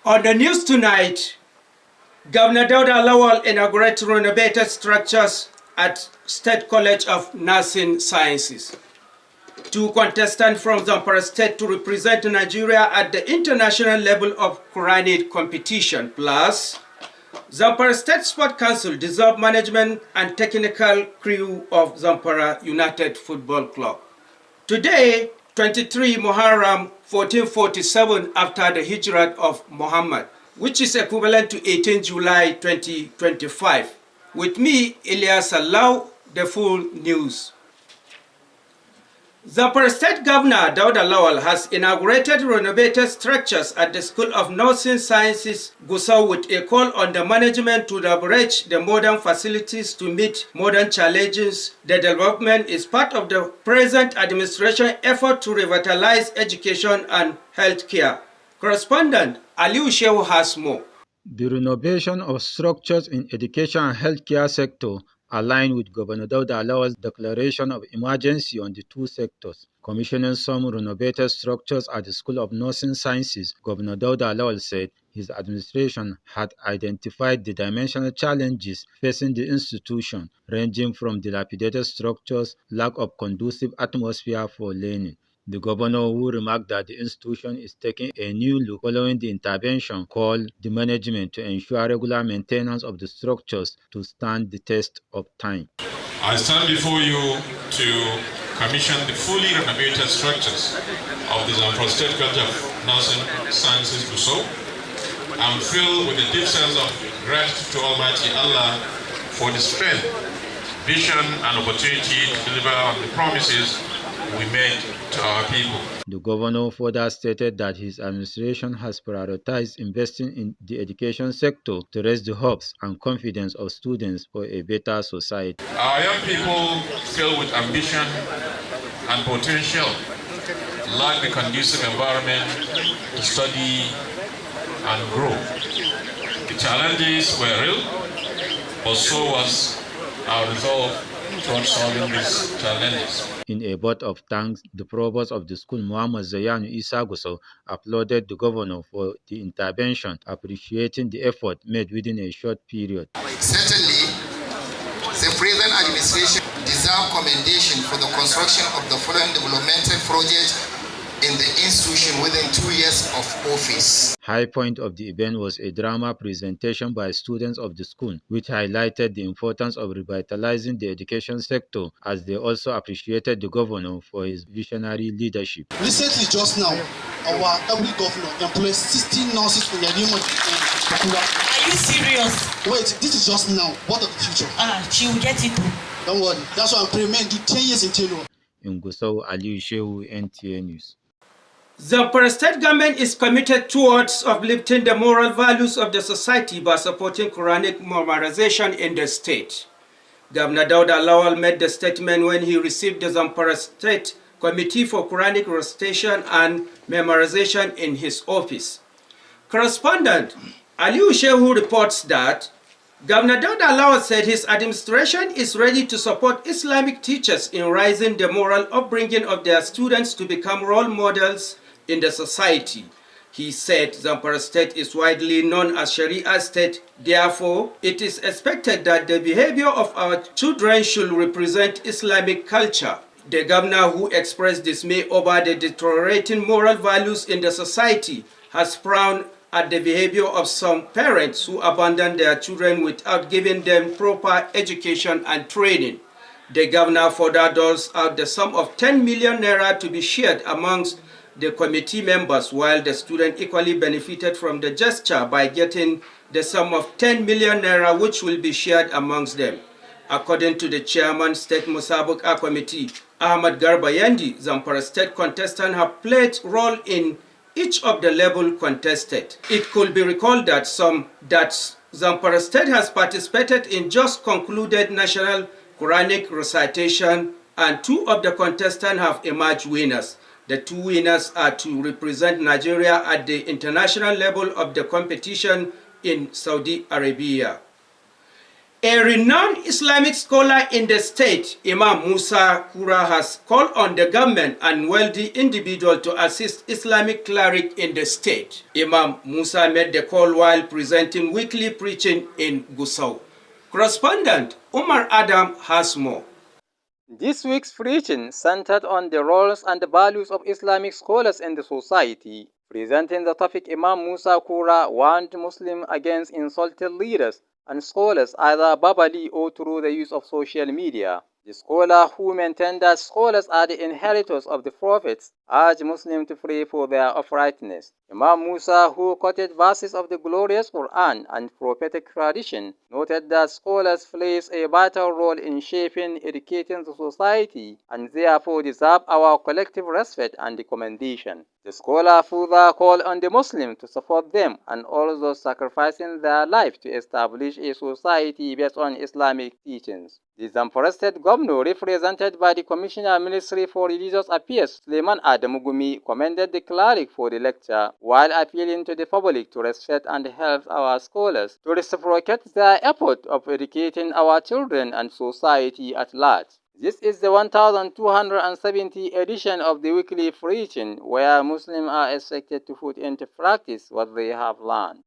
On the news tonight, Governor Dauda Lawal inaugurated renovated structures at State College of Nursing Sciences. Two contestants from Zamfara State to represent Nigeria at the international level of Quranic competition, plus Zamfara State Sport Council dissolved management and technical crew of Zamfara United Football Club. Today, 23 Muharram 1447 after the Hijrat of Muhammad, which is equivalent to 18 July 2025. With me, Ilyas Allow, the full news. Zamfara State Governor Dauda Lawal has inaugurated renovated structures at the School of Nursing Sciences, Gusau, with a call on the management to leverage the modern facilities to meet modern challenges. The development is part of the present administration effort to revitalize education and healthcare. Correspondent Aliu Shehu has more. The renovation of structures in education and healthcare sector aligned with Governor Dauda Lawal's declaration of emergency on the two sectors. Commissioning some renovated structures at the School of Nursing Sciences, Governor Dauda Lawal said his administration had identified the dimensional challenges facing the institution, ranging from dilapidated structures, lack of conducive atmosphere for learning. The governor, who remarked that the institution is taking a new look following the intervention, called the management to ensure regular maintenance of the structures to stand the test of time. I stand before you to commission the fully renovated structures of the Zamfara State College of Nursing Sciences, Gusau. I'm filled with a deep sense of gratitude to Almighty Allah for the strength, vision, and opportunity to deliver on the promises we made to our people. The governor further stated that his administration has prioritized investing in the education sector to raise the hopes and confidence of students for a better society. Our young people, filled with ambition and potential, lack the conducive environment to study and grow. The challenges were real, but so was our resolve towards solving these challenges. In a vote of thanks, the provost of the school, Muhammad Zayanu Isa Gusau, applauded the governor for the intervention, appreciating the effort made within a short period. Certainly, the present administration deserves commendation for the construction of the following developmental projects in the institution within 2 years of office. High point of the event was a drama presentation by students of the school, which highlighted the importance of revitalizing the education sector, as they also appreciated the governor for his visionary leadership. Recently, just now, our every governor employs 16 nurses in the Rimo. Are you serious? Wait, this is just now. What of the future? She will get it too. Don't worry. That's why I'm praying do 10 years in tenure. In Gusau, Aliu Shehu, NTA News. The state government is committed towards uplifting the moral values of the society by supporting Quranic memorization in the state. Governor Dauda Lawal made the statement when he received the Zamfara State Committee for Quranic Recitation and Memorization in his office. Correspondent Aliu Shehu reports that Governor Dauda Lawal said his administration is ready to support Islamic teachers in raising the moral upbringing of their students to become role models in the society. He said Zamfara State is widely known as Sharia State. Therefore, it is expected that the behavior of our children should represent Islamic culture. The governor, who expressed dismay over the deteriorating moral values in the society, has frowned at the behavior of some parents who abandon their children without giving them proper education and training. The governor further doles out the sum of 10 million naira to be shared amongst the committee members, while the student equally benefited from the gesture by getting the sum of 10 million naira, which will be shared amongst them. According to the chairman, State Musabaqa Committee, Ahmad Garba Yandi, Zamfara State contestants have played role in each of the level contested. It could be recalled that Zamfara State has participated in just concluded national Quranic recitation, and 2 of the contestants have emerged winners. The 2 winners are to represent Nigeria at the international level of the competition in Saudi Arabia. A renowned Islamic scholar in the state, Imam Musa Kura, has called on the government and wealthy individuals to assist Islamic cleric in the state. Imam Musa made the call while presenting weekly preaching in Gusau. Correspondent Umar Adam has more. This week's preaching centered on the roles and the values of Islamic scholars in the society. Presenting the topic, Imam Musa Kura warned Muslims against insulting leaders and scholars either verbally or through the use of social media. The scholar, who maintained that scholars are the inheritors of the prophets, urged Muslims to pray for their uprightness. Imam Musa, who quoted verses of the glorious Quran and prophetic tradition, noted that scholars play a vital role in shaping, educating the society, and therefore deserve our collective respect and commendation. The scholar further called on the Muslims to support them and also sacrificing their life to establish a society based on Islamic teachings. The Zamfara State Governor, represented by the Commissioner Ministry for Religious Affairs, Suleiman Adamugumi, commended the cleric for the lecture, while appealing to the public to respect and help our scholars to reciprocate their effort of educating our children and society at large. This is the 1270th edition of the weekly preaching, where Muslims are expected to put into practice what they have learned.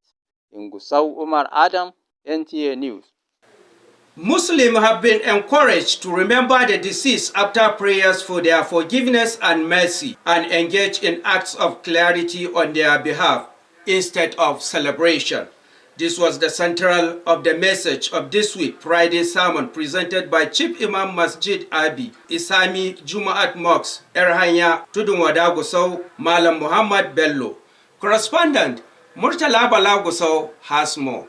In Gusau, Umar Adam, NTA News. Muslims have been encouraged to remember the deceased after prayers for their forgiveness and mercy and engage in acts of clarity on their behalf instead of celebration. This was the central of the message of this week Friday sermon presented by Chief Imam Masjid Abi, Isami Jumaat Mosque, Erhanya, Tudun Wada Gusau, Malam Muhammad Bello. Correspondent Murtala Bala Gusau has more.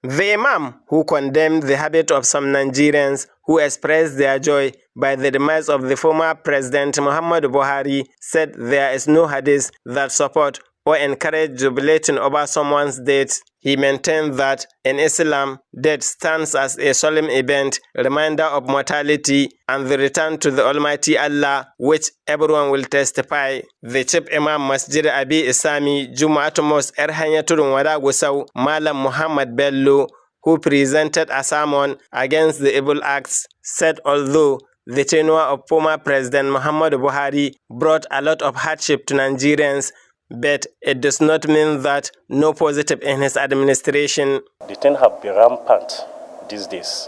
The Imam, who condemned the habit of some Nigerians who expressed their joy by the demise of the former President Muhammadu Buhari, said there is no hadith that support or encourage jubilating over someone's death. He maintained that in Islam, death stands as a solemn event, reminder of mortality and the return to the Almighty Allah, which everyone will testify. The Chief Imam Masjid Abi Isami Jumaat Mosque Erhanya Tudun Wada Gusau, Malam Muhammad Bello, who presented a sermon against the evil acts, said although the tenure of former President Muhammadu Buhari brought a lot of hardship to Nigerians, but it does not mean that no positive in his administration. The thing have been rampant these days,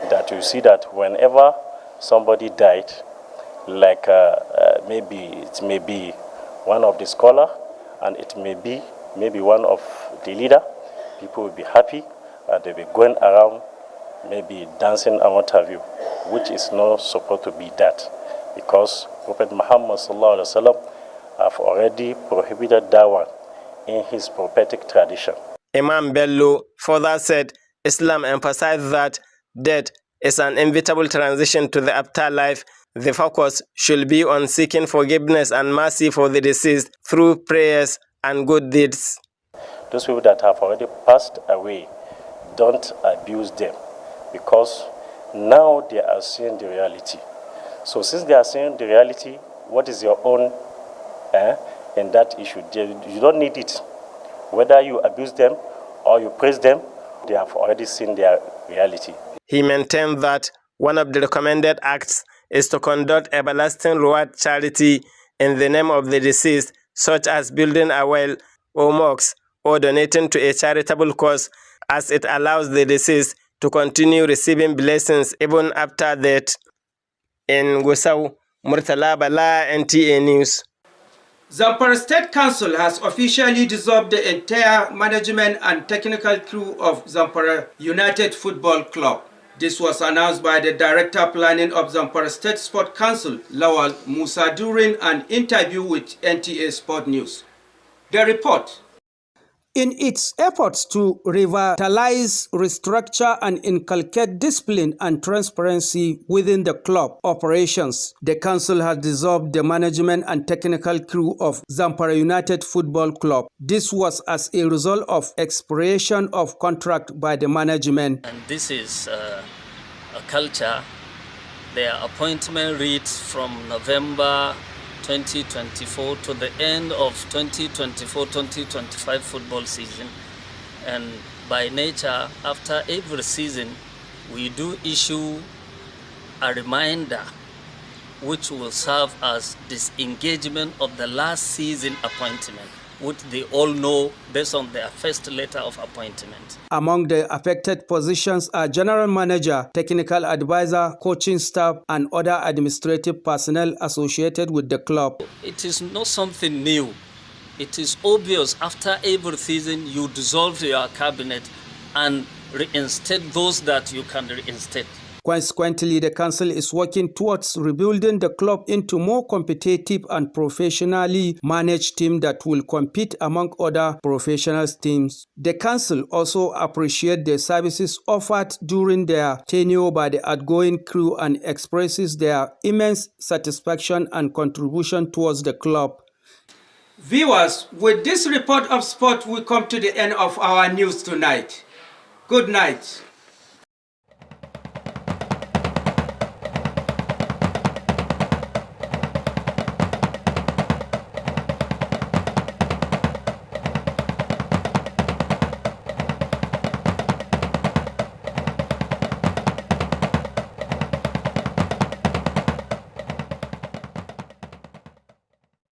that you see that whenever somebody died, like maybe it may be one of the scholar and it may be maybe one of the leader, people will be happy and they'll be going around maybe dancing and what have you, which is not supposed to be that, because Prophet Muhammad sallallahu alaihi wasallam have already prohibited that one in his prophetic tradition. Imam Bello further said Islam emphasized that death is an inevitable transition to the afterlife. The focus should be on seeking forgiveness and mercy for the deceased through prayers and good deeds. Those people that have already passed away, don't abuse them, because now they are seeing the reality. So since they are seeing the reality, what is your own in that issue? You don't need it. Whether you abuse them or you praise them, they have already seen their reality. He maintained that one of the recommended acts is to conduct everlasting reward charity in the name of the deceased, such as building a well or mosque or donating to a charitable cause, as it allows the deceased to continue receiving blessings even after death. In Gusau, Murtala Bala, NTA News. Zamfara State Council has officially dissolved the entire management and technical crew of Zamfara United Football Club. This was announced by the Director Planning of Zamfara State Sport Council, Lawal Musa, during an interview with NTA Sport News. The report. In its efforts to revitalize, restructure, and inculcate discipline and transparency within the club operations, the council has dissolved the management and technical crew of Zamfara United Football Club. This was as a result of expiration of contract by the management. And this is a culture. Their appointment reads from November 2024 to the end of 2024-2025 football season, and by nature, after every season we do issue a reminder which will serve as disengagement of the last season appointment, which they all know based on their first letter of appointment. Among the affected positions are general manager, technical advisor, coaching staff, and other administrative personnel associated with the club. It is not something new. It is obvious after every season you dissolve your cabinet and reinstate those that you can reinstate. Consequently, the council is working towards rebuilding the club into more competitive and professionally managed team that will compete among other professional teams. The council also appreciates the services offered during their tenure by the outgoing crew and expresses their immense satisfaction and contribution towards the club. Viewers, with this report of sport, we come to the end of our news tonight. Good night.